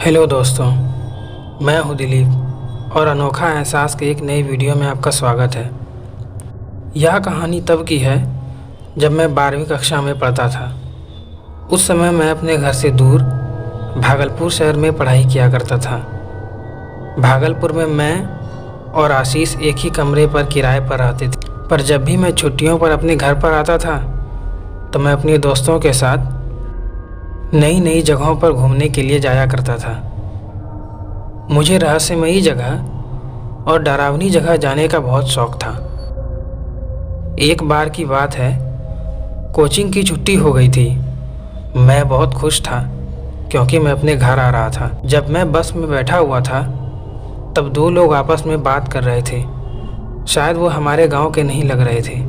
Hello दोस्तों, मैं हूं दिलीप और अनोखा एहसास के एक नई वीडियो में आपका स्वागत है। यह कहानी तब की है जब मैं 12वीं कक्षा में पढ़ता था। उस समय मैं अपने घर से दूर भागलपुर शहर में पढ़ाई किया करता था। भागलपुर में मैं और आशीष एक ही कमरे पर किराए पर रहते थे, पर जब भी मैं छुट्टियों पर अपने घर पर आता था तो मैं अपने दोस्तों के साथ नई नई जगहों पर घूमने के लिए जाया करता था। मुझे रहस्यमयी जगह और डरावनी जगह जाने का बहुत शौक था। एक बार की बात है, कोचिंग की छुट्टी हो गई थी। मैं बहुत खुश था क्योंकि मैं अपने घर आ रहा था। जब मैं बस में बैठा हुआ था तब दो लोग आपस में बात कर रहे थे। शायद वो हमारे गांव के नहीं लग रहे थे।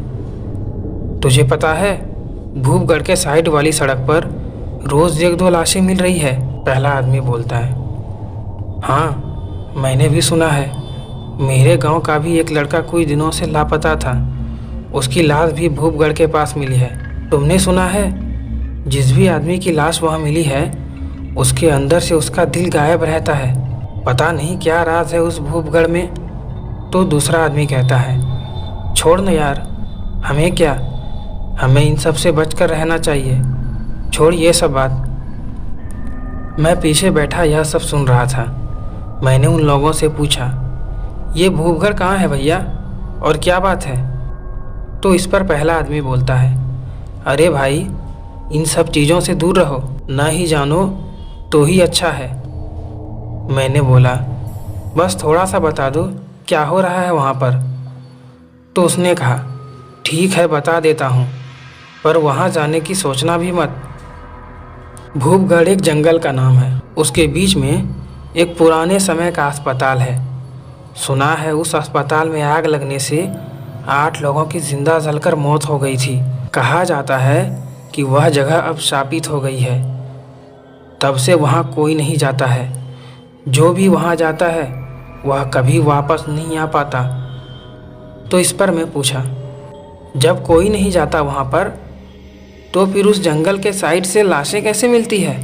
तुझे पता है, भूपगढ़ के साइड वाली सड़क पर रोज़ एक दो लाशें मिल रही है, पहला आदमी बोलता है। हाँ, मैंने भी सुना है। मेरे गांव का भी एक लड़का कुछ दिनों से लापता था। उसकी लाश भी भूपगढ़ के पास मिली है। तुमने सुना है, जिस भी आदमी की लाश वहाँ मिली है उसके अंदर से उसका दिल गायब रहता है। पता नहीं क्या राज है उस भूपगढ़ में। तो दूसरा आदमी कहता है, छोड़ न यार, हमें क्या, हमें इन सब से बचकर रहना चाहिए। छोड़ ये सब बात। मैं पीछे बैठा यह सब सुन रहा था। मैंने उन लोगों से पूछा, ये भूपगढ़ कहाँ है भैया और क्या बात है? तो इस पर पहला आदमी बोलता है, अरे भाई, इन सब चीज़ों से दूर रहो, ना ही जानो तो ही अच्छा है। मैंने बोला, बस थोड़ा सा बता दो क्या हो रहा है वहाँ पर। तो उसने कहा, ठीक है बता देता हूँ, पर वहाँ जाने की सोचना भी मत। भूपगढ़ एक जंगल का नाम है। उसके बीच में एक पुराने समय का अस्पताल है। सुना है उस अस्पताल में आग लगने से 8 लोगों की जिंदा जलकर मौत हो गई थी। कहा जाता है कि वह जगह अब शापित हो गई है। तब से वहाँ कोई नहीं जाता है। जो भी वहाँ जाता है वह कभी वापस नहीं आ पाता। तो इस पर मैं पूछा, जब कोई नहीं जाता वहाँ पर तो फिर उस जंगल के साइड से लाशें कैसे मिलती है?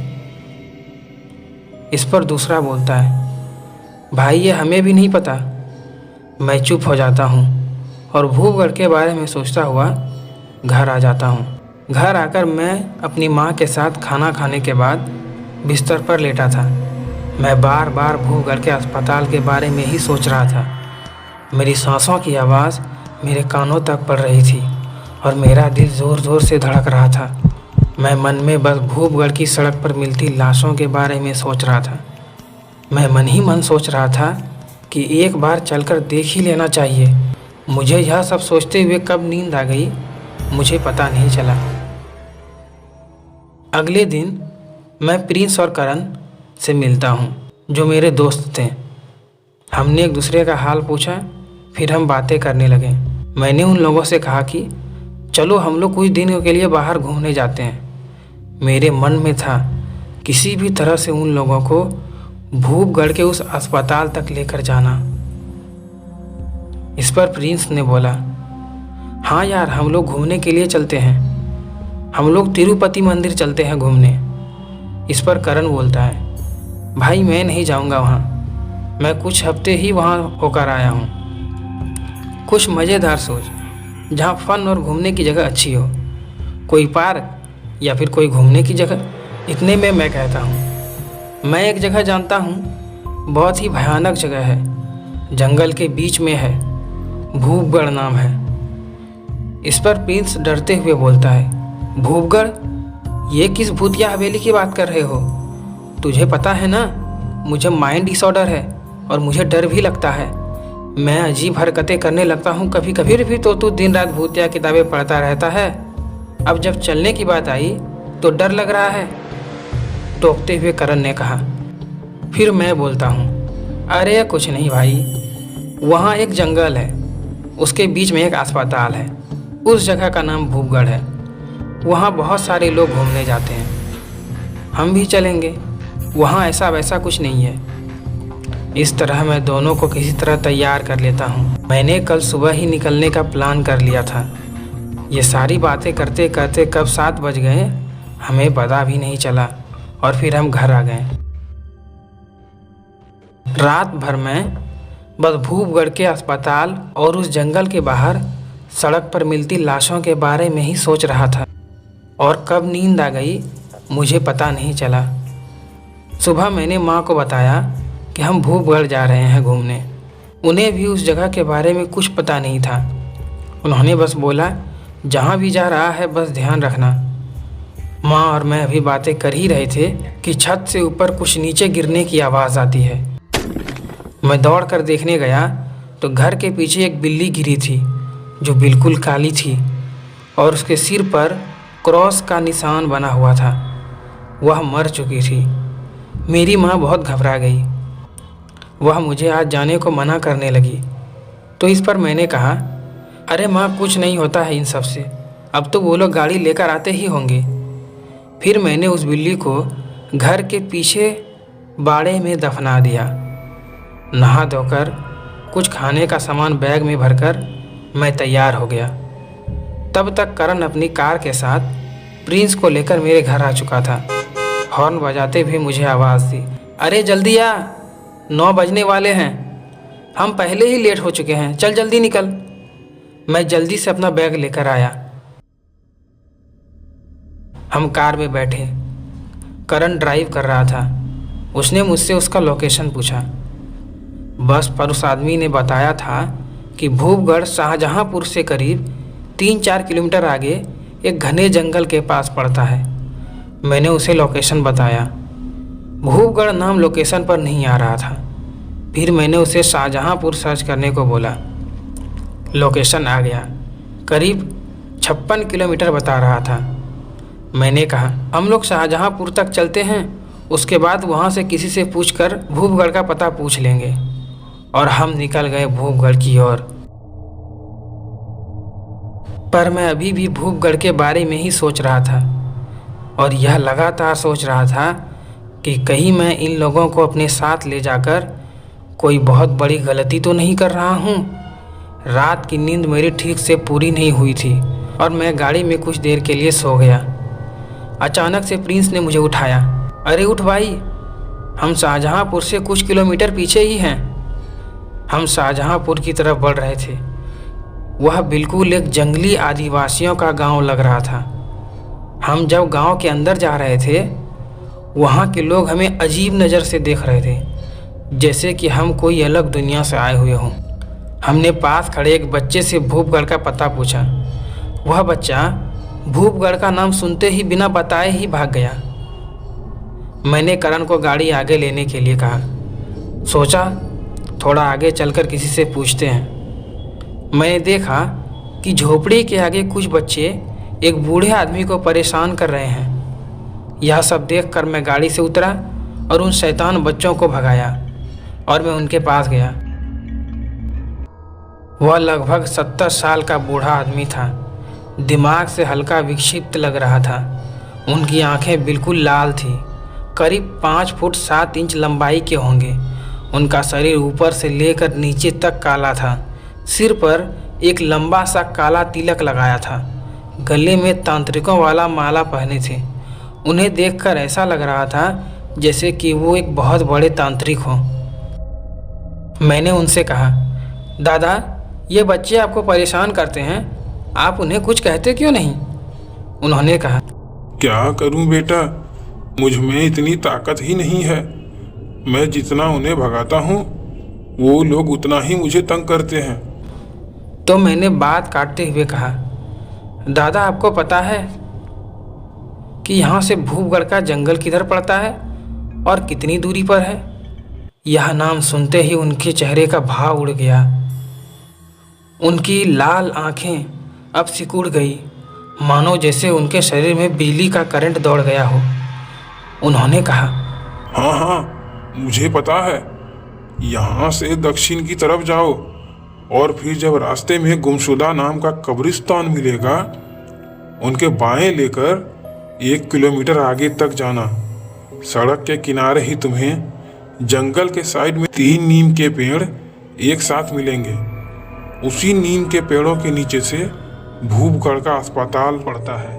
इस पर दूसरा बोलता है, भाई ये हमें भी नहीं पता। मैं चुप हो जाता हूँ और भूपगढ़ के बारे में सोचता हुआ घर आ जाता हूँ। घर आकर मैं अपनी माँ के साथ खाना खाने के बाद बिस्तर पर लेटा था। मैं बार बार भूपगढ़ के अस्पताल के बारे में ही सोच रहा था। मेरी सांसों की आवाज़ मेरे कानों तक पड़ रही थी और मेरा दिल ज़ोर ज़ोर से धड़क रहा था। मैं मन में बस भूपगढ़ की सड़क पर मिलती लाशों के बारे में सोच रहा था। मैं मन ही मन सोच रहा था कि एक बार चलकर देख ही लेना चाहिए। मुझे यह सब सोचते हुए कब नींद आ गई मुझे पता नहीं चला। अगले दिन मैं प्रिंस और करण से मिलता हूँ, जो मेरे दोस्त थे। हमने एक दूसरे का हाल पूछा, फिर हम बातें करने लगे। मैंने उन लोगों से कहा कि चलो हम लोग कुछ दिनों के लिए बाहर घूमने जाते हैं। मेरे मन में था किसी भी तरह से उन लोगों को भूपगढ़ के उस अस्पताल तक लेकर जाना। इस पर प्रिंस ने बोला, हाँ यार, हम लोग घूमने के लिए चलते हैं। हम लोग तिरुपति मंदिर चलते हैं घूमने। इस पर करण बोलता है, भाई मैं नहीं जाऊंगा वहाँ। मैं कुछ हफ्ते ही वहाँ होकर आया हूँ। कुछ मज़ेदार सोच, जहाँ फन और घूमने की जगह अच्छी हो। कोई पार्क या फिर कोई घूमने की जगह। इतने में मैं कहता हूँ, मैं एक जगह जानता हूँ, बहुत ही भयानक जगह है, जंगल के बीच में है, भूपगढ़ नाम है। इस पर प्रिंस डरते हुए बोलता है, भूपगढ़? ये किस भूतिया हवेली की बात कर रहे हो? तुझे पता है ना, मुझे माइंड डिसऑर्डर है और मुझे डर भी लगता है। मैं अजीब हरकतें करने लगता हूँ कभी कभी भी। तो तू दिन रात भूतिया किताबें पढ़ता रहता है। अब जब चलने की बात आई तो डर लग रहा है, टोकते हुए करण ने कहा। फिर मैं बोलता हूँ, अरे कुछ नहीं भाई, वहाँ एक जंगल है, उसके बीच में एक अस्पताल है। उस जगह का नाम भूपगढ़ है। वहाँ बहुत सारे लोग घूमने जाते हैं। हम भी चलेंगे। वहाँ ऐसा वैसा कुछ नहीं है। इस तरह मैं दोनों को किसी तरह तैयार कर लेता हूँ। मैंने कल सुबह ही निकलने का प्लान कर लिया था। ये सारी बातें करते करते कब 7 बज गए हमें पता भी नहीं चला और फिर हम घर आ गए। रात भर मैं बस भूपगढ़ के अस्पताल और उस जंगल के बाहर सड़क पर मिलती लाशों के बारे में ही सोच रहा था, और कब नींद आ गई मुझे पता नहीं चला। सुबह मैंने माँ को बताया कि हम भूपगढ़ जा रहे हैं घूमने। उन्हें भी उस जगह के बारे में कुछ पता नहीं था। उन्होंने बस बोला, जहाँ भी जा रहा है बस ध्यान रखना। माँ और मैं अभी बातें कर ही रहे थे कि छत से ऊपर कुछ नीचे गिरने की आवाज़ आती है। मैं दौड़ कर देखने गया तो घर के पीछे एक बिल्ली गिरी थी जो बिल्कुल काली थी और उसके सिर पर क्रॉस का निशान बना हुआ था। वह मर चुकी थी। मेरी माँ बहुत घबरा गई। वह मुझे आज जाने को मना करने लगी। तो इस पर मैंने कहा, अरे माँ, कुछ नहीं होता है इन सब से, अब तो वो लोग गाड़ी लेकर आते ही होंगे। फिर मैंने उस बिल्ली को घर के पीछे बाड़े में दफना दिया। नहा धोकर कुछ खाने का सामान बैग में भरकर मैं तैयार हो गया। तब तक करण अपनी कार के साथ प्रिंस को लेकर मेरे घर आ चुका था। हॉर्न बजाते हुए मुझे आवाज़ दी, अरे जल्दी आ, 9 बजने वाले हैं, हम पहले ही लेट हो चुके हैं, चल जल्दी निकल। मैं जल्दी से अपना बैग लेकर आया। हम कार में बैठे। करण ड्राइव कर रहा था। उसने मुझसे उसका लोकेशन पूछा। बस पर उस आदमी ने बताया था कि भूपगढ़ शाहजहांपुर से करीब 3-4 किलोमीटर आगे एक घने जंगल के पास पड़ता है। मैंने उसे लोकेशन बताया। भूपगढ़ नाम लोकेशन पर नहीं आ रहा था। फिर मैंने उसे शाहजहांपुर सर्च करने को बोला। लोकेशन आ गया। करीब 56 किलोमीटर बता रहा था। मैंने कहा, हम लोग शाहजहांपुर तक चलते हैं, उसके बाद वहाँ से किसी से पूछकर भूपगढ़ का पता पूछ लेंगे। और हम निकल गए भूपगढ़ की ओर। पर मैं अभी भी भूपगढ़ के बारे में ही सोच रहा था, और यह लगातार सोच रहा था कि कहीं मैं इन लोगों को अपने साथ ले जाकर कोई बहुत बड़ी गलती तो नहीं कर रहा हूँ। रात की नींद मेरी ठीक से पूरी नहीं हुई थी और मैं गाड़ी में कुछ देर के लिए सो गया। अचानक से प्रिंस ने मुझे उठाया। अरे उठ भाई, हम शाहजहांपुर से कुछ किलोमीटर पीछे ही हैं। हम शाहजहांपुर की तरफ बढ़ रहे थे। वह बिल्कुल एक जंगली आदिवासियों का गांव लग रहा था। हम जब गांव के अंदर जा रहे थे, वहाँ के लोग हमें अजीब नज़र से देख रहे थे, जैसे कि हम कोई अलग दुनिया से आए हुए हों। हमने पास खड़े एक बच्चे से भूपगढ़ का पता पूछा। वह बच्चा भूपगढ़ का नाम सुनते ही बिना बताए ही भाग गया। मैंने करण को गाड़ी आगे लेने के लिए कहा। सोचा थोड़ा आगे चलकर किसी से पूछते हैं। मैंने देखा कि झोपड़ी के आगे कुछ बच्चे एक बूढ़े आदमी को परेशान कर रहे हैं। यह सब देखकर मैं गाड़ी से उतरा और उन शैतान बच्चों को भगाया और मैं उनके पास गया। वह लगभग 70 साल का बूढ़ा आदमी था। दिमाग से हल्का विक्षिप्त लग रहा था। उनकी आंखें बिल्कुल लाल थीं। करीब 5 फुट 7 इंच लंबाई के होंगे। उनका शरीर ऊपर से लेकर नीचे तक काला था। सिर पर एक लंबा सा काला तिलक लगाया था। गले में तांत्रिकों वाला माला पहने थे। उन्हें देखकर ऐसा लग रहा था जैसे कि वो एक बहुत बड़े तांत्रिक हों। मैंने उनसे कहा, दादा, ये बच्चे आपको परेशान करते हैं, आप उन्हें कुछ कहते क्यों नहीं? उन्होंने कहा, क्या करूं बेटा, मुझ में इतनी ताकत ही नहीं है। मैं जितना उन्हें भगाता हूं, वो लोग उतना ही मुझे तंग करते हैं। तो मैंने बात काटते हुए कहा, दादा, आपको पता है कि यहाँ से भूपगढ़ का जंगल किधर पड़ता है और कितनी दूरी पर है? यह नाम सुनते ही उनके चेहरे का भाव उड़ गया। उनकी लाल आंखें अब सिकुड़ गई, मानो जैसे उनके शरीर में बिजली का करंट दौड़ गया हो। उन्होंने कहा, हाँ, मुझे पता है। यहाँ से दक्षिण की तरफ जाओ और फिर जब रास्ते में गुमशुदा नाम का कब्रिस्तान मिलेगा, उनके बाएं लेकर 1 किलोमीटर आगे तक जाना। सड़क के किनारे ही तुम्हें जंगल के साइड में 3 नीम के पेड़ एक साथ मिलेंगे। उसी नीम के पेड़ों के नीचे से भूपगढ़ का अस्पताल पड़ता है।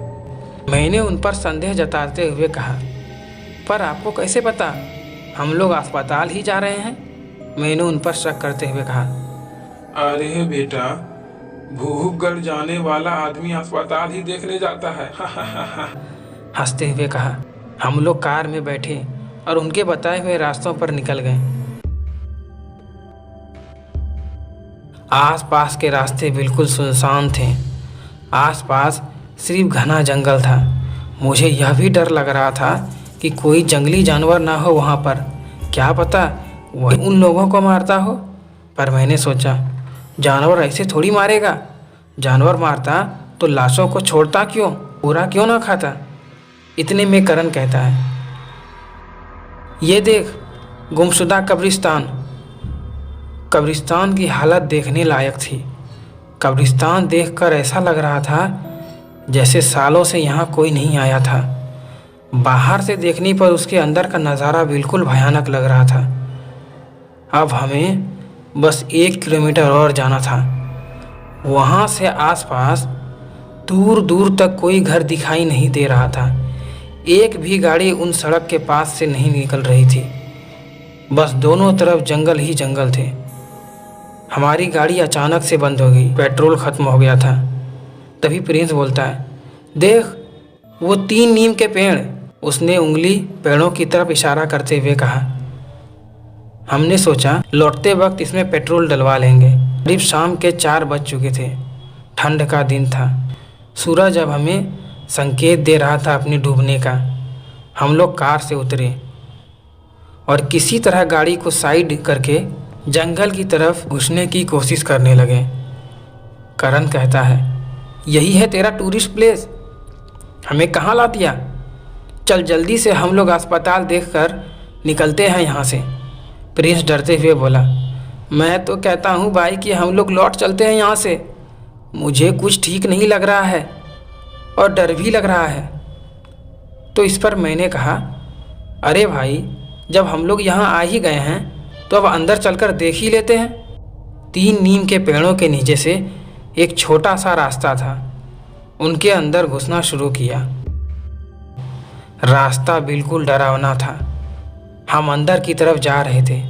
मैंने उन पर संदेह जताते हुए कहा, पर आपको कैसे पता हम लोग अस्पताल ही जा रहे हैं? मैंने उन पर शक करते हुए कहा। अरे बेटा, भूखगढ़ जाने वाला आदमी अस्पताल ही देखने जाता है। हंसते हुए कहा। हम लोग कार में बैठे और उनके बताए हुए रास्तों पर निकल गए। आसपास के रास्ते बिल्कुल सुनसान थे। आसपास सिर्फ घना जंगल था। मुझे यह भी डर लग रहा था कि कोई जंगली जानवर ना हो वहाँ पर। क्या पता वही उन लोगों को मारता हो। पर मैंने सोचा, जानवर ऐसे थोड़ी मारेगा। जानवर मारता तो लाशों को छोड़ता क्यों, पूरा क्यों ना खाता। इतने में करण कहता है, ये देख गुमशुदा कब्रिस्तान। कब्रिस्तान की हालत देखने लायक थी। कब्रिस्तान देखकर ऐसा लग रहा था जैसे सालों से यहाँ कोई नहीं आया था। बाहर से देखने पर उसके अंदर का नज़ारा बिल्कुल भयानक लग रहा था। अब हमें बस 1 किलोमीटर और जाना था। वहाँ से आसपास दूर दूर तक कोई घर दिखाई नहीं दे रहा था। एक भी गाड़ी उन सड़क के पास से नहीं निकल रही थी। बस दोनों तरफ जंगल ही जंगल थे। हमारी गाड़ी अचानक से बंद हो गई। पेट्रोल ख़त्म हो गया था। तभी प्रिंस बोलता है, देख वो 3 नीम के पेड़। उसने उंगली पेड़ों की तरफ इशारा करते हुए कहा। हमने सोचा लौटते वक्त इसमें पेट्रोल डलवा लेंगे। करीब शाम के 4 बज चुके थे। ठंड का दिन था। सूरज अब हमें संकेत दे रहा था अपने डूबने का। हम लोग कार से उतरे और किसी तरह गाड़ी को साइड करके जंगल की तरफ घुसने की कोशिश करने लगे। करण कहता है, यही है तेरा टूरिस्ट प्लेस, हमें कहाँ ला दिया। चल जल्दी से हम लोग अस्पताल देखकर निकलते हैं यहाँ से। प्रिंस डरते हुए बोला, मैं तो कहता हूँ भाई कि हम लोग लौट चलते हैं यहाँ से। मुझे कुछ ठीक नहीं लग रहा है और डर भी लग रहा है। तो इस पर मैंने कहा, अरे भाई जब हम लोग यहाँ आ ही गए हैं तो अब अंदर चलकर देख ही लेते हैं। 3 नीम के पेड़ों के नीचे से एक छोटा सा रास्ता था। उनके अंदर घुसना शुरू किया। रास्ता बिल्कुल डरावना था। हम अंदर की तरफ जा रहे थे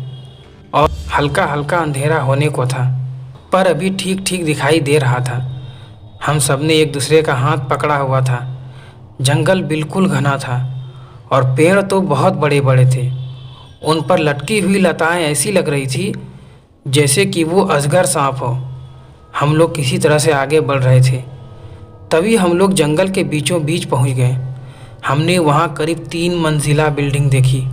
और हल्का हल्का अंधेरा होने को था, पर अभी ठीक ठीक दिखाई दे रहा था। हम सब ने एक दूसरे का हाथ पकड़ा हुआ था। जंगल बिल्कुल घना था और पेड़ तो बहुत बड़े बड़े थे। उन पर लटकी हुई लताएं ऐसी लग रही थी जैसे कि वो अजगर सांप हो। हम लोग किसी तरह से आगे बढ़ रहे थे। तभी हम लोग जंगल के बीचों बीच पहुंच गए। हमने वहां करीब 3 मंजिला बिल्डिंग देखी,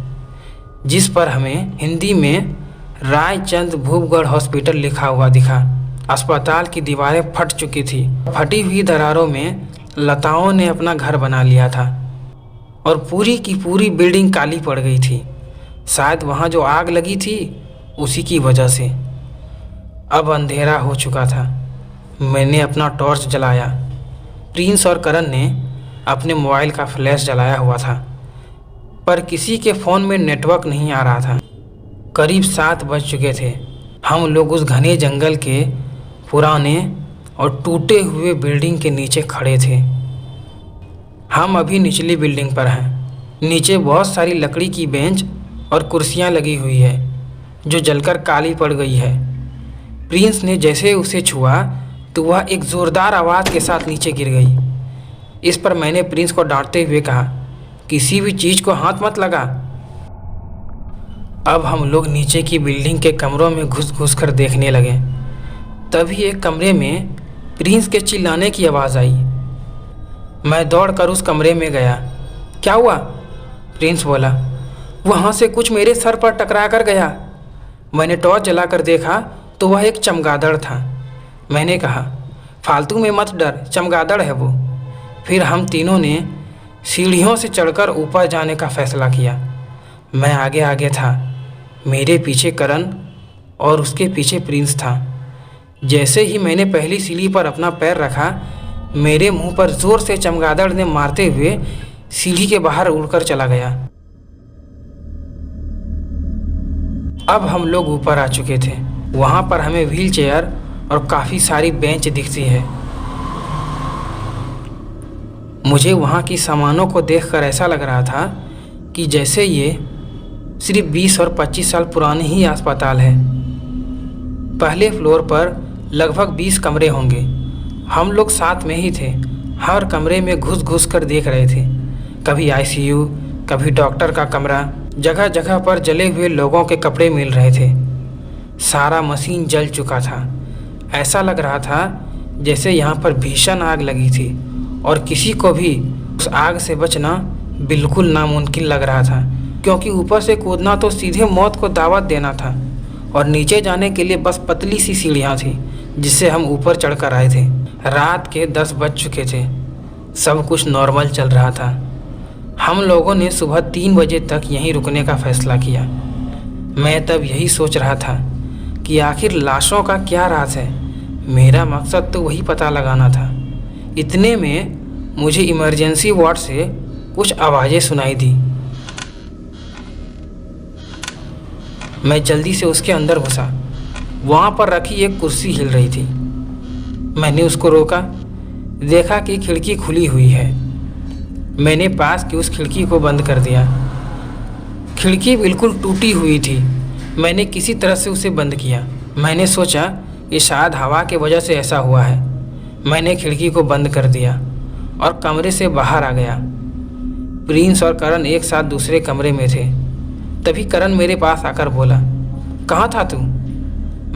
जिस पर हमें हिंदी में रायचंद भूपगढ़ हॉस्पिटल लिखा हुआ दिखा। अस्पताल की दीवारें फट चुकी थी। फटी हुई दरारों में लताओं ने अपना घर बना लिया था और पूरी की पूरी बिल्डिंग काली पड़ गई थी। शायद वहाँ जो आग लगी थी उसी की वजह से। अब अंधेरा हो चुका था। मैंने अपना टॉर्च जलाया। प्रिंस और करण ने अपने मोबाइल का फ्लैश जलाया हुआ था, पर किसी के फ़ोन में नेटवर्क नहीं आ रहा था। करीब 7 बज चुके थे। हम लोग उस घने जंगल के पुराने और टूटे हुए बिल्डिंग के नीचे खड़े थे। हम अभी निचली बिल्डिंग पर हैं। नीचे बहुत सारी लकड़ी की बेंच और कुर्सियां लगी हुई है जो जलकर काली पड़ गई है। प्रिंस ने जैसे उसे छुआ तो वह एक ज़ोरदार आवाज़ के साथ नीचे गिर गई। इस पर मैंने प्रिंस को डांटते हुए कहा, किसी भी चीज़ को हाथ मत लगा। अब हम लोग नीचे की बिल्डिंग के कमरों में घुस घुस कर देखने लगे। तभी एक कमरे में प्रिंस के चिल्लाने की आवाज़ आई। मैं दौड़कर उस कमरे में गया। क्या हुआ? प्रिंस बोला। वहाँ से कुछ मेरे सर पर टकरा कर गया। मैंने टॉर्च जलाकर देखा तो वह एक चमगादड़ था। मैंने कहा, फालतू में मत डर, चमगादड़ है वो। फिर हम तीनों ने सीढ़ियों से चढ़कर ऊपर जाने का फैसला किया। मैं आगे आगे था, मेरे पीछे करण और उसके पीछे प्रिंस था। जैसे ही मैंने पहली सीढ़ी पर अपना पैर रखा, मेरे मुंह पर ज़ोर से चमगादड़ ने मारते हुए सीढ़ी के बाहर उड़कर चला गया। अब हम लोग ऊपर आ चुके थे। वहाँ पर हमें व्हील चेयर और काफ़ी सारी बेंच दिखती है। मुझे वहाँ की सामानों को देखकर ऐसा लग रहा था कि जैसे ये सिर्फ 20 और 25 साल पुरानी ही अस्पताल है। पहले फ्लोर पर लगभग 20 कमरे होंगे। हम लोग साथ में ही थे। हर कमरे में घुस घुस कर देख रहे थे। कभी आईसीयू, कभी डॉक्टर का कमरा। जगह जगह पर जले हुए लोगों के कपड़े मिल रहे थे। सारा मशीन जल चुका था। ऐसा लग रहा था जैसे यहाँ पर भीषण आग लगी थी और किसी को भी उस आग से बचना बिल्कुल नामुमकिन लग रहा था, क्योंकि ऊपर से कूदना तो सीधे मौत को दावत देना था और नीचे जाने के लिए बस पतली सी सीढ़ियाँ थी जिससे हम ऊपर चढ़कर आए थे। रात के 10 बज चुके थे। सब कुछ नॉर्मल चल रहा था। हम लोगों ने सुबह 3 बजे तक यहीं रुकने का फैसला किया। मैं तब यही सोच रहा था कि आखिर लाशों का क्या राज है। मेरा मकसद तो वही पता लगाना था। इतने में मुझे इमरजेंसी वार्ड से कुछ आवाज़ें सुनाई दी। मैं जल्दी से उसके अंदर घुसा। वहाँ पर रखी एक कुर्सी हिल रही थी। मैंने उसको रोका। देखा कि खिड़की खुली हुई है। मैंने पास की उस खिड़की को बंद कर दिया। खिड़की बिल्कुल टूटी हुई थी। मैंने किसी तरह से उसे बंद किया। मैंने सोचा कि शायद हवा की वजह से ऐसा हुआ है। मैंने खिड़की को बंद कर दिया और कमरे से बाहर आ गया। प्रिंस और करण एक साथ दूसरे कमरे में थे। तभी करण मेरे पास आकर बोला, कहाँ था तू?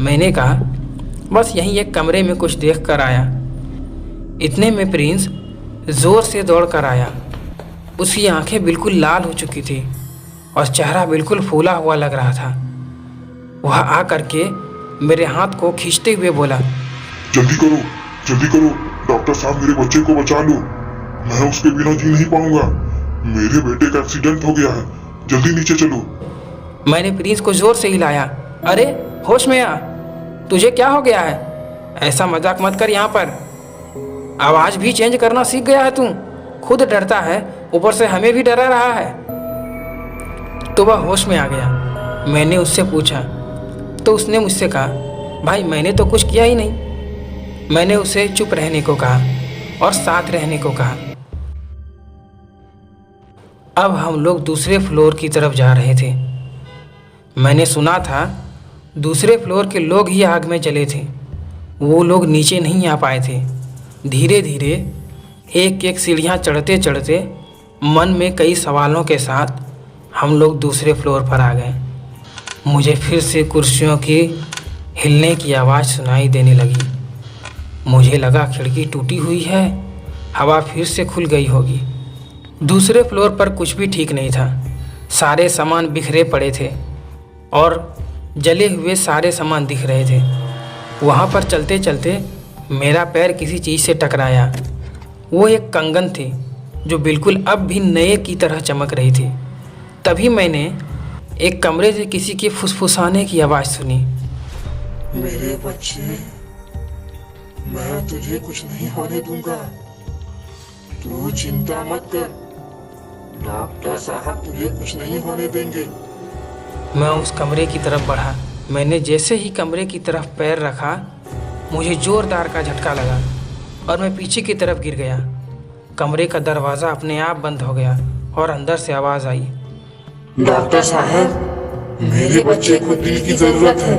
मैंने कहा, बस यहीं एक कमरे में कुछ देख कर आया। इतने में प्रिंस ज़ोर से दौड़ कर आया। उसकी आंखें बिल्कुल लाल हो चुकी थी और चेहरा बिल्कुल फूला हुआ लग रहा था। वह आ करके मेरे हाथ को खींचते हुए बोला, जल्दी करो, डॉक्टर साहब मेरे बच्चे को बचा लो। मैं उसके बिना जी नहीं पाऊंगा। मेरे बेटे का एक्सीडेंट हो गया है, जल्दी नीचे चलो। मैंने प्रिंस को जोर से हिलाया। अरे होश में आ, तुझे क्या हो गया है? ऐसा मजाक मत कर। यहाँ पर आवाज़ भी चेंज करना सीख गया है तू। खुद डरता है, ऊपर से हमें भी डरा रहा है। तो वह होश में आ गया। मैंने उससे पूछा तो उसने मुझसे कहा, भाई मैंने तो कुछ किया ही नहीं। मैंने उसे चुप रहने को कहा और साथ रहने को कहा। अब हम लोग दूसरे फ्लोर की तरफ जा रहे थे। मैंने सुना था दूसरे फ्लोर के लोग ही आग में जले थे। वो लोग नीचे नहीं आ पाए थे। धीरे धीरे एक एक सीढ़ियाँ चढ़ते चढ़ते मन में कई सवालों के साथ हम लोग दूसरे फ्लोर पर आ गए। मुझे फिर से कुर्सियों की हिलने की आवाज़ सुनाई देने लगी। मुझे लगा खिड़की टूटी हुई है, हवा फिर से खुल गई होगी। दूसरे फ्लोर पर कुछ भी ठीक नहीं था। सारे सामान बिखरे पड़े थे और जले हुए सारे सामान दिख रहे थे। वहाँ पर चलते चलते मेरा पैर किसी चीज़ से टकराया। वो एक कंगन थी जो बिल्कुल अब भी नए की तरह चमक रही थी। तभी मैंने एक कमरे से किसी के फुसफुसाने की आवाज़ सुनी। मेरे बच्चे, मैं तुझे कुछ नहीं होने दूंगा। तू चिंता मत कर, डॉक्टर साहब तुझे कुछ नहीं होने देंगे। मैं उस कमरे की तरफ बढ़ा। मैंने जैसे ही कमरे की तरफ पैर रखा, मुझे ज़ोरदार का झटका लगा और मैं पीछे की तरफ गिर गया। कमरे का दरवाज़ा अपने आप बंद हो गया और अंदर से आवाज़ आई, डॉक्टर साहब मेरे बच्चे को दिल की जरूरत है।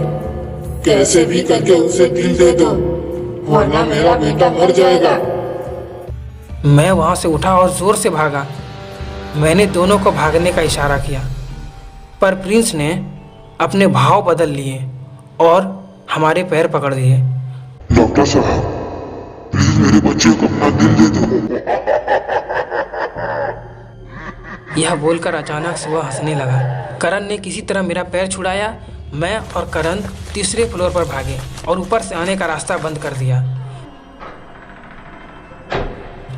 कैसे भी करके उसे दिल दे दो, वरना मेरा बेटा मर जाएगा। मैं वहाँ से उठा और ज़ोर से भागा। मैंने दोनों को भागने का इशारा किया, पर प्रिंस ने अपने भाव बदल लिए और हमारे पैर पकड़ दिए। डॉक्टर साहब प्लीज मेरे बच्चे को अपना दिल दे दो। यह बोलकर अचानक से वह हंसने लगा। करण ने किसी तरह मेरा पैर छुड़ाया। मैं और करण तीसरे फ्लोर पर भागे और ऊपर से आने का रास्ता बंद कर दिया।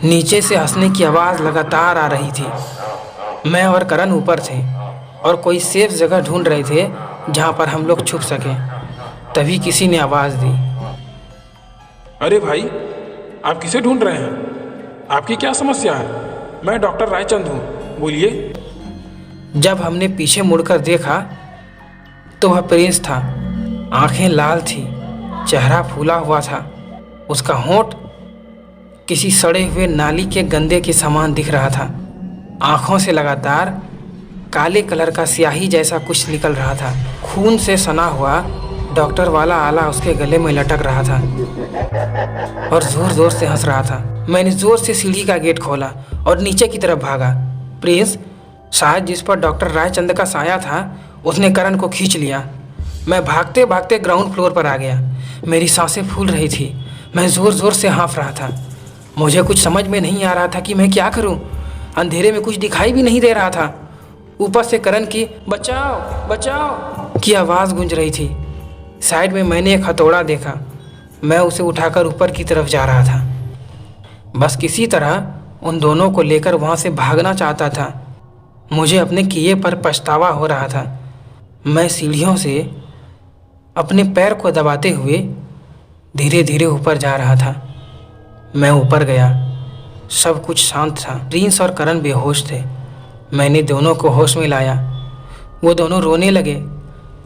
नीचे से हंसने की आवाज़ लगातार आ रही थी। मैं और करण ऊपर थे और कोई सेफ जगह ढूंढ रहे थे जहां पर हम लोग छुप सकें। तभी किसी ने आवाज़ दी, अरे भाई, आप किसे ढूंढ रहे हैं? आपकी क्या समस्या है? मैं डॉक्टर रायचंद हूँ, बोलिए। जब हमने पीछे मुड़कर देखा तो वह प्रिंस था। आंखें लाल थी, चेहरा फूला हुआ था। उसका होंठ किसी सड़े हुए नाली के गंदे के समान दिख रहा था। आंखों से लगातार काले कलर का स्याही जैसा कुछ निकल रहा था। खून से सना हुआ डॉक्टर वाला आला उसके गले में लटक रहा था और जोर जोर से हंस रहा था। मैंने जोर से सीढ़ी का गेट खोला और नीचे की तरफ भागा। प्रिंस, शायद जिस पर डॉक्टर रायचंद का साया था, उसने करण को खींच लिया। मैं भागते भागते ग्राउंड फ्लोर पर आ गया। मेरी सांसें फूल रही थी। मैं ज़ोर ज़ोर से हाँफ रहा था। मुझे कुछ समझ में नहीं आ रहा था कि मैं क्या करूं। अंधेरे में कुछ दिखाई भी नहीं दे रहा था। ऊपर से करण की बचाओ बचाओ की आवाज़ गूंज रही थी। साइड में मैंने एक हथौड़ा देखा। मैं उसे उठाकर ऊपर की तरफ जा रहा था। बस किसी तरह उन दोनों को लेकर वहाँ से भागना चाहता था। मुझे अपने किए पर पछतावा हो रहा था। मैं सीढ़ियों से अपने पैर को दबाते हुए धीरे धीरे ऊपर जा रहा था। मैं ऊपर गया। सब कुछ शांत था। प्रिंस और करण बेहोश थे। मैंने दोनों को होश में लाया। वो दोनों रोने लगे।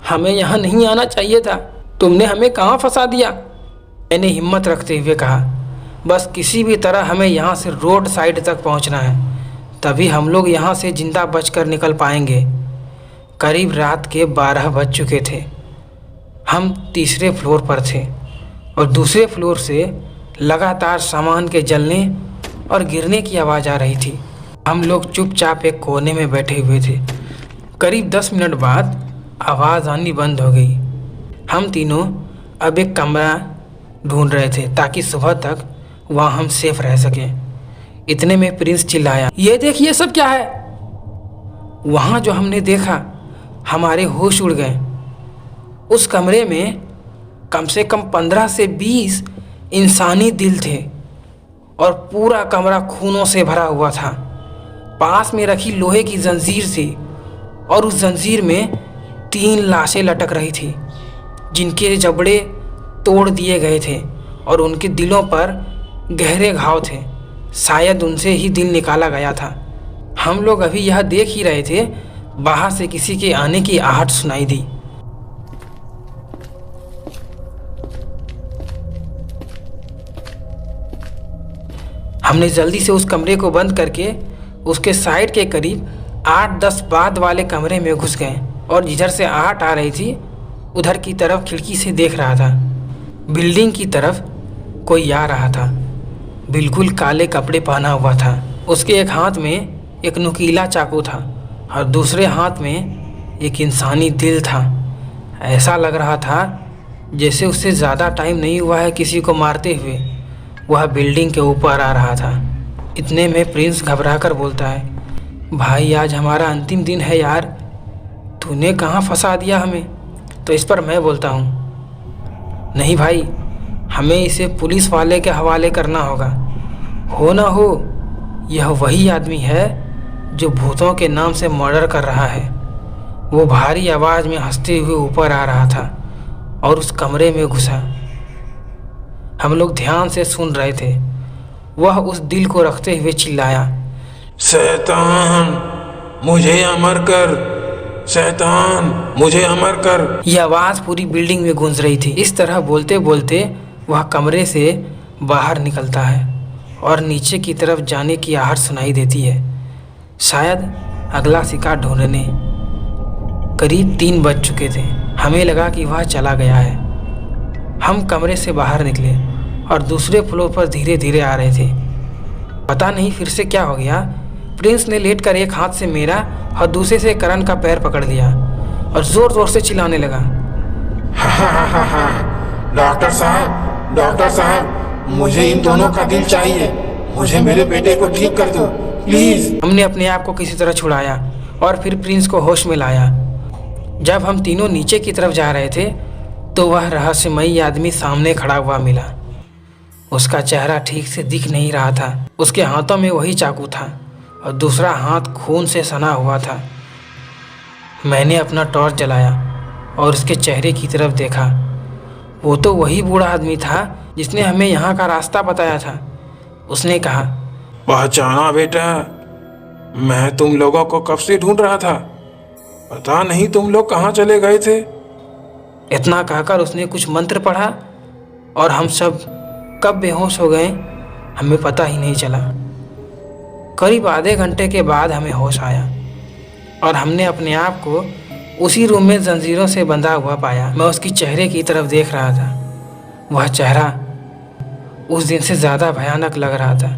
हमें यहाँ नहीं आना चाहिए था। तुमने हमें कहाँ फंसा दिया? मैंने हिम्मत रखते हुए कहा, बस किसी भी तरह हमें यहाँ से रोड साइड तक पहुँचना है, तभी हम लोग यहाँ से जिंदा बचकर निकल पाएंगे। करीब रात के 12 बज चुके थे। हम तीसरे फ्लोर पर थे और दूसरे फ्लोर से लगातार सामान के जलने और गिरने की आवाज़ आ रही थी। हम लोग चुपचाप एक कोने में बैठे हुए थे। करीब 10 मिनट बाद आवाज़ आनी बंद हो गई। हम तीनों अब एक कमरा ढूंढ रहे थे ताकि सुबह तक वहाँ हम सेफ रह सकें। इतने में प्रिंस चिल्लाया, ये देखिए सब क्या है? वहाँ जो हमने देखा, हमारे होश उड़ गए। उस कमरे में कम से कम 15 से 20 इंसानी दिल थे और पूरा कमरा खूनों से भरा हुआ था। पास में रखी लोहे की जंजीर थी और उस जंजीर में 3 लाशें लटक रही थी जिनके जबड़े तोड़ दिए गए थे और उनके दिलों पर गहरे घाव थे। शायद उनसे ही दिल निकाला गया था। हम लोग अभी यह देख ही रहे थे, बाहर से किसी के आने की आहट सुनाई दी। हमने जल्दी से उस कमरे को बंद करके उसके साइड के करीब 8-10 बाद वाले कमरे में घुस गए और जिधर से आहट आ रही थी उधर की तरफ खिड़की से देख रहा था। बिल्डिंग की तरफ कोई आ रहा था। बिल्कुल काले कपड़े पहना हुआ था। उसके एक हाथ में एक नुकीला चाकू था और दूसरे हाथ में एक इंसानी दिल था। ऐसा लग रहा था जैसे उससे ज़्यादा टाइम नहीं हुआ है किसी को मारते हुए वह बिल्डिंग के ऊपर आ रहा था। इतने में प्रिंस घबराकर बोलता है, भाई आज हमारा अंतिम दिन है यार, तूने कहाँ फंसा दिया हमें? तो इस पर मैं बोलता हूँ, नहीं भाई, हमें इसे पुलिस वाले के हवाले करना होगा। हो ना हो यह वही आदमी है जो भूतों के नाम से मर्डर कर रहा है। वो भारी आवाज़ में हंसते हुए ऊपर आ रहा था और उस कमरे में घुसा। हम लोग ध्यान से सुन रहे थे। वह उस दिल को रखते हुए चिल्लाया, शैतान मुझे अमर कर, शैतान मुझे अमर कर। यह आवाज़ पूरी बिल्डिंग में गूंज रही थी। इस तरह बोलते बोलते वह कमरे से बाहर निकलता है और नीचे की तरफ जाने की आहट सुनाई देती है, शायद अगला शिकार ढूंढने। करीब 3 बज चुके थे। हमें लगा कि वह चला गया है। हम कमरे से बाहर निकले और दूसरे फ्लोर पर धीरे धीरे आ रहे थे। पता नहीं फिर से क्या हो गया। प्रिंस ने लेटकर एक हाथ से मेरा और दूसरे से करण का पैर पकड़ लिया और जोर जोर से चिल्लाने लगा, डॉक्टर साहब, मुझे इन दोनों का दिल चाहिए। मुझे मेरे बेटे को ठीक कर दो प्लीज। हमने अपने आप को किसी तरह छुड़ाया और फिर प्रिंस को होश में लाया। जब हम तीनों नीचे की तरफ जा रहे थे तो वह रहस्यमयी आदमी सामने खड़ा हुआ मिला। उसका चेहरा ठीक से दिख नहीं रहा था। उसके हाथों में वही चाकू था और दूसरा हाथ खून से सना हुआ था। मैंने अपना टॉर्च जलाया और उसके चेहरे की तरफ देखा। वो तो वही बूढ़ा आदमी था जिसने हमें यहाँ का रास्ता बताया था। उसने कहा, पहचाना बेटा, मैं तुम लोगों को कब से ढूंढ रहा था। पता नहीं तुम लोग कहाँ चले गए थे। इतना कहकर उसने कुछ मंत्र पढ़ा और हम सब कब बेहोश हो गए हमें पता ही नहीं चला। करीब आधे घंटे के बाद हमें होश आया और हमने अपने आप को उसी रूम में जंजीरों से बंधा हुआ पाया। मैं उसकी चेहरे की तरफ देख रहा था। वह चेहरा उस दिन से ज़्यादा भयानक लग रहा था।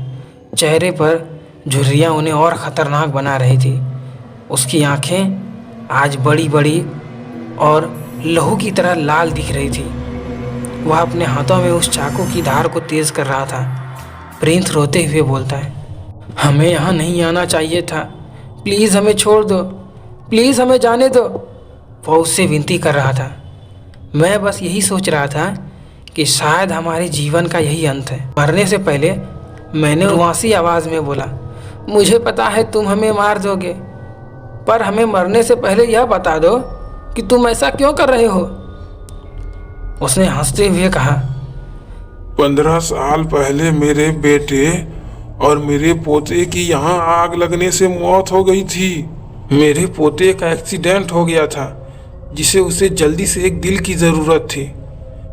चेहरे पर झुर्रियाँ उन्हें और ख़तरनाक बना रही थी। उसकी आंखें आज बड़ी बड़ी और लहू की तरह लाल दिख रही थी। वह अपने हाथों में उस चाकू की धार को तेज़ कर रहा था। प्रिंस रोते हुए बोलता है, हमें यहाँ नहीं आना चाहिए था, प्लीज़ हमें छोड़ दो, प्लीज़ हमें जाने दो। वह उससे विनती कर रहा था। मैं बस यही सोच रहा था कि शायद हमारे जीवन का यही अंत है। मरने से पहले मैंने रुआसी आवाज़ में बोला, मुझे पता है तुम हमें मार दोगे, पर हमें मरने से पहले यह बता दो कि तुम ऐसा क्यों कर रहे हो। उसने हंसते हुए कहा, 15 साल पहले मेरे बेटे और मेरे पोते की यहाँ आग लगने से मौत हो गई थी। मेरे पोते का एक्सीडेंट हो गया था जिसे उसे जल्दी से एक दिल की ज़रूरत थी,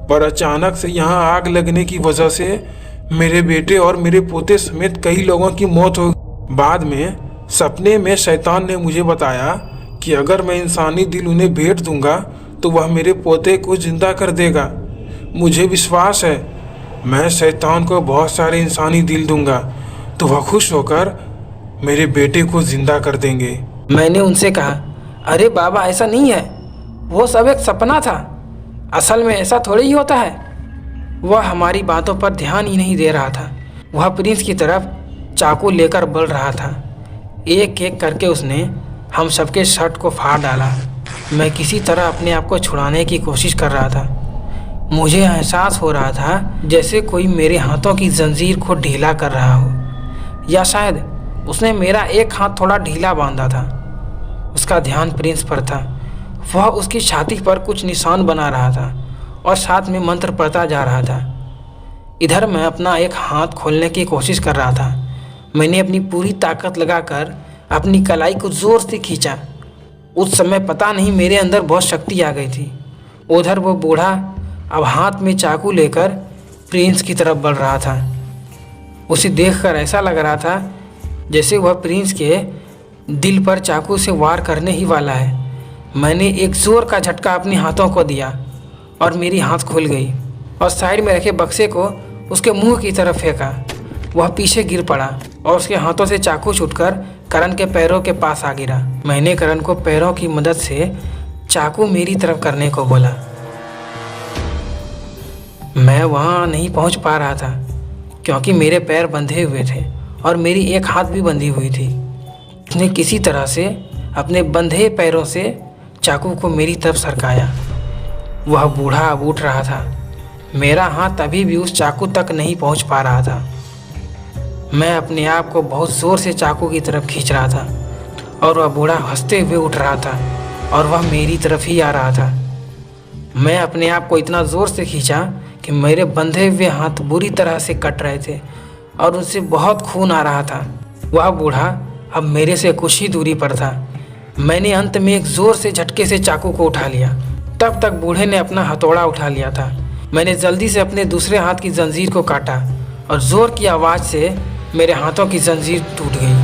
पर अचानक से यहाँ आग लगने की वजह से मेरे बेटे और मेरे पोते समेत कई लोगों की मौत हो गई। बाद में सपने में शैतान ने मुझे बताया कि अगर मैं इंसानी दिल उन्हें भेंट दूंगा तो वह मेरे पोते को जिंदा कर देगा। मुझे विश्वास है मैं शैतान को बहुत सारे इंसानी दिल दूंगा तो वह खुश होकर मेरे बेटे को जिंदा कर देंगे। मैंने उनसे कहा, अरे बाबा ऐसा नहीं है, वो सब एक सपना था, असल में ऐसा थोड़ी ही होता है। वह हमारी बातों पर ध्यान ही नहीं दे रहा था। वह प्रिंस की तरफ चाकू लेकर बढ़ रहा था। एक एक करके उसने हम सबके शर्ट को फाड़ डाला। मैं किसी तरह अपने आप को छुड़ाने की कोशिश कर रहा था। मुझे एहसास हो रहा था जैसे कोई मेरे हाथों की जंजीर को ढीला कर रहा हो, या शायद उसने मेरा एक हाथ थोड़ा ढीला बांधा था। उसका ध्यान प्रिंस पर था। वह उसकी छाती पर कुछ निशान बना रहा था और साथ में मंत्र पढ़ता जा रहा था। इधर मैं अपना एक हाथ खोलने की कोशिश कर रहा था। मैंने अपनी पूरी ताकत लगाकर अपनी कलाई को ज़ोर से खींचा। उस समय पता नहीं मेरे अंदर बहुत शक्ति आ गई थी। उधर वो बूढ़ा अब हाथ में चाकू लेकर प्रिंस की तरफ बढ़ रहा था। उसे देखकर ऐसा लग रहा था जैसे वह प्रिंस के दिल पर चाकू से वार करने ही वाला है। मैंने एक ज़ोर का झटका अपने हाथों को दिया और मेरी हाथ खुल गई और साइड में रखे बक्से को उसके मुंह की तरफ फेंका। वह पीछे गिर पड़ा और उसके हाथों से चाकू छूटकर करण के पैरों के पास आ गिरा। मैंने करण को पैरों की मदद से चाकू मेरी तरफ करने को बोला। मैं वहाँ नहीं पहुँच पा रहा था क्योंकि मेरे पैर बंधे हुए थे और मेरी एक हाथ भी बंधी हुई थी। उसने किसी तरह से अपने बंधे पैरों से चाकू को मेरी तरफ सरकाया। वह बूढ़ा अब उठ रहा था। मेरा हाथ अभी भी उस चाकू तक नहीं पहुंच पा रहा था। मैं अपने आप को बहुत ज़ोर से चाकू की तरफ खींच रहा था और वह बूढ़ा हंसते हुए उठ रहा था और वह मेरी तरफ ही आ रहा था। मैं अपने आप को इतना ज़ोर से खींचा कि मेरे बंधे हुए हाथ बुरी तरह से कट रहे थे और उनसे बहुत खून आ रहा था। वह बूढ़ा अब मेरे से कुछ ही दूरी पर था। मैंने अंत में एक ज़ोर से झटके से चाकू को उठा लिया। तब तक बूढ़े ने अपना हथौड़ा उठा लिया था। मैंने जल्दी से अपने दूसरे हाथ की जंजीर को काटा और ज़ोर की आवाज़ से मेरे हाथों की जंजीर टूट गई।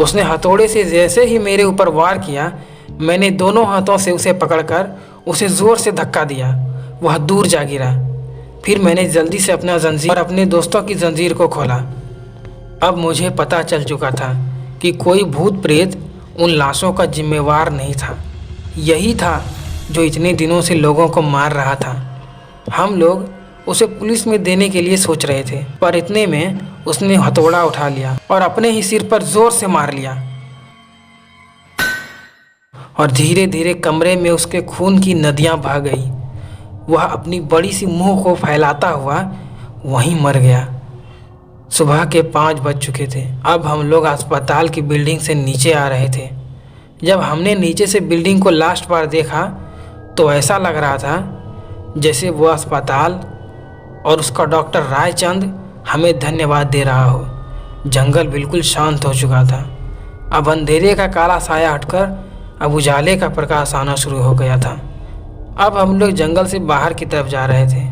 उसने हथौड़े से जैसे ही मेरे ऊपर वार किया, मैंने दोनों हाथों से उसे पकड़कर उसे ज़ोर से धक्का दिया। वह दूर जा गिरा। फिर मैंने जल्दी से अपना जंजीर और अपने दोस्तों की जंजीर को खोला। अब मुझे पता चल चुका था कि कोई भूत प्रेत उन लाशों का जिम्मेवार नहीं था। यही था जो इतने दिनों से लोगों को मार रहा था। हम लोग उसे पुलिस में देने के लिए सोच रहे थे, पर इतने में उसने हथौड़ा उठा लिया और अपने ही सिर पर जोर से मार लिया और धीरे धीरे कमरे में उसके खून की नदियां बह गई। वह अपनी बड़ी सी मुंह को फैलाता हुआ वहीं मर गया। सुबह के 5 बज चुके थे। अब हम लोग अस्पताल की बिल्डिंग से नीचे आ रहे थे। जब हमने नीचे से बिल्डिंग को लास्ट बार देखा तो ऐसा लग रहा था जैसे वो अस्पताल और उसका डॉक्टर रायचंद हमें धन्यवाद दे रहा हो। जंगल बिल्कुल शांत हो चुका था। अब अंधेरे का काला साया हटकर अब उजाले का प्रकाश आना शुरू हो गया था। अब हम लोग जंगल से बाहर की तरफ जा रहे थे।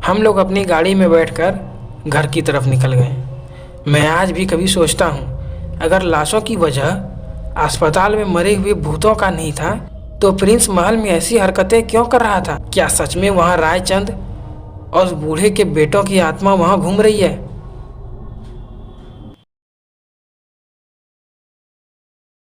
हम लोग अपनी गाड़ी में बैठकर घर की तरफ निकल गए। मैं आज भी कभी सोचता हूँ अगर लाशों की वजह अस्पताल में मरे हुए भूतों का नहीं था तो प्रिंस महल में ऐसी हरकतें क्यों कर रहा था? क्या सच में वहाँ रायचंद और उस बूढ़े के बेटों की आत्मा वहाँ घूम रही है?